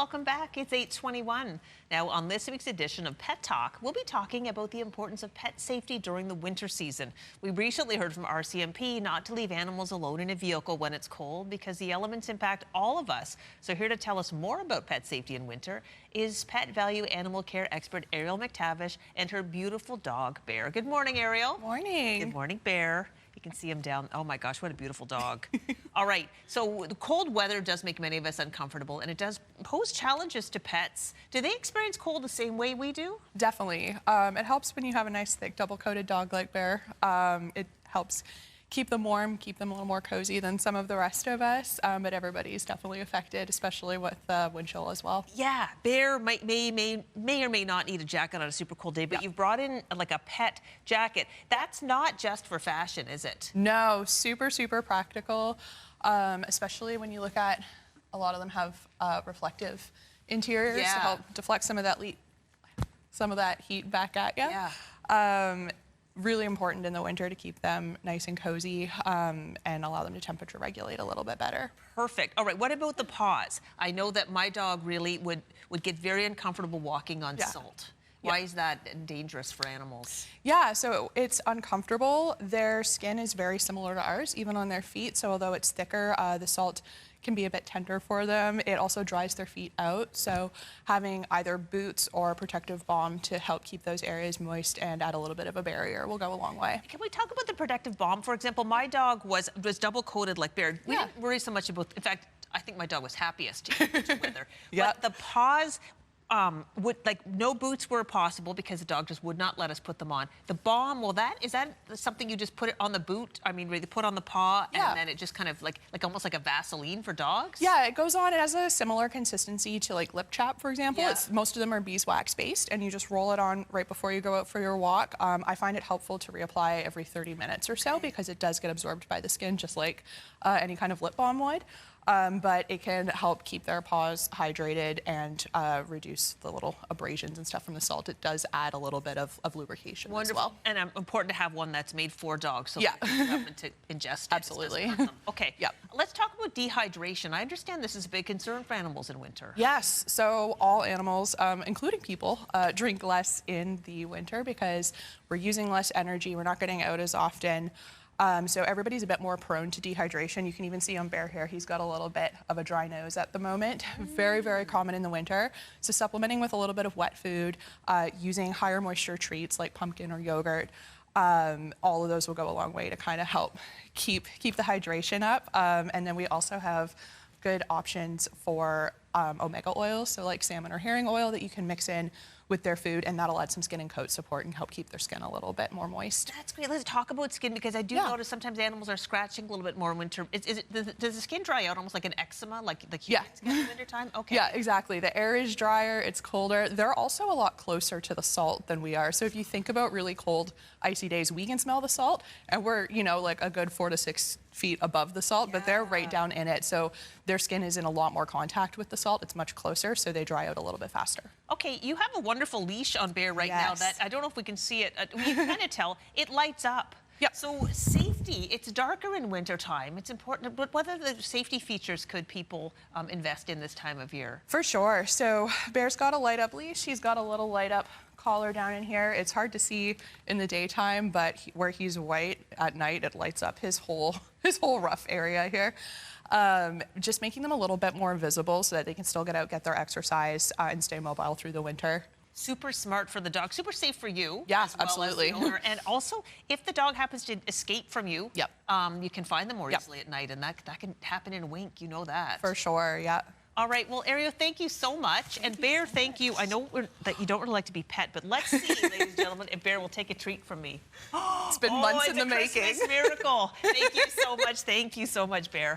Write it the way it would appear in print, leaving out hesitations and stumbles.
welcome back. It's 8:21. Now, on this week's edition of Pet Talk, we'll be talking about the importance of pet safety during the winter season. We recently heard from RCMP not to leave animals alone in a vehicle when it's cold because the elements impact all of us. So here to tell us more about pet safety in winter is Pet Valu animal care expert Ariel McTavish and her beautiful dog, Bear. Good morning, Ariel. Morning. Good morning, Bear. You can see him down. Oh my gosh, what a beautiful dog. All right, so the cold weather does make many of us uncomfortable, and it does pose challenges to pets. Do they experience cold the same way we do? Definitely. It helps when you have a nice, thick, double-coated dog like Bear. It helps keep them warm, keep them a little more cozy than some of the rest of us, but everybody's definitely affected, especially with wind chill as well. Yeah, Bear may or may not need a jacket on a super cold day, but you've brought in like a pet jacket. That's not just for fashion, is it? No, super, super practical, especially when you look at a lot of them have reflective interiors to help deflect some of that heat back at you. Yeah. Really important in the winter to keep them nice and cozy and allow them to temperature regulate a little bit better. Perfect. All right, what about the paws? I know that my dog really would get very uncomfortable walking on salt. Why is that dangerous for animals? Yeah, so it's uncomfortable. Their skin is very similar to ours, even on their feet. So although it's thicker, the salt can be a bit tender for them. It also dries their feet out. So having either boots or protective balm to help keep those areas moist and add a little bit of a barrier will go a long way. Can we talk about the protective balm? For example, my dog was double coated like Bear. We didn't worry so much about, in fact, I think my dog was happiest in winter weather. But the paws, no boots were possible because the dog just would not let us put them on. The balm, well, is that something you just put it on the boot? I mean, really put on the paw and then it just kind of like almost like a Vaseline for dogs? Yeah, it goes on. It has a similar consistency to like lip chap, for example. Most of them are beeswax based, and you just roll it on right before you go out for your walk. I find it helpful to reapply every 30 minutes or so because it does get absorbed by the skin just like any kind of lip balm would. But it can help keep their paws hydrated and reduce the little abrasions and stuff from the salt. It does add a little bit of lubrication as well. And important to have one that's made for dogs so that you have to ingest it. Absolutely. Okay, let's talk about dehydration. I understand this is a big concern for animals in winter. Yes, so all animals, including people, drink less in the winter because we're using less energy, we're not getting out as often. So everybody's a bit more prone to dehydration. You can even see on Bear here, he's got a little bit of a dry nose at the moment. Very, very common in the winter. So supplementing with a little bit of wet food, using higher moisture treats like pumpkin or yogurt, all of those will go a long way to kind of help keep the hydration up. And then we also have good options for omega oils, so like salmon or herring oil that you can mix in with their food, and that'll add some skin and coat support and help keep their skin a little bit more moist. That's great. Let's talk about skin because I do notice sometimes animals are scratching a little bit more in winter. Does the skin dry out almost like an eczema, like human skin in winter time? Okay. Yeah, exactly. The air is drier, it's colder. They're also a lot closer to the salt than we are. So if you think about really cold, icy days, we can smell the salt, and we're, like a good 4 to 6 feet above the salt, but they're right down in it. So their skin is in a lot more contact with the salt. It's much closer, so they dry out a little bit faster. Okay, you have a wonderful leash on Bear right now that I don't know if we can see it. We can kind of tell it lights up. Yep. So safety, it's darker in winter time. It's important, but what other safety features could people invest in this time of year? For sure. So Bear's got a light up leash. He's got a little light up collar down in here. It's hard to see in the daytime, but where he's white at night, it lights up his whole rough area here. Just making them a little bit more visible so that they can still get out, get their exercise, and stay mobile through the winter. Super smart for the dog, super safe for you. Yeah, as well absolutely. As the owner. And also, if the dog happens to escape from you, you can find them more easily at night, and that can happen in a wink. You know that. For sure, yeah. All right, well, Ariel, thank you so much. And Bear, thank you. I know that you don't really like to be pet, but let's see, ladies and gentlemen, if Bear will take a treat from me. It's been months in the making. It's a Christmas miracle. Thank you so much. Thank you so much, Bear.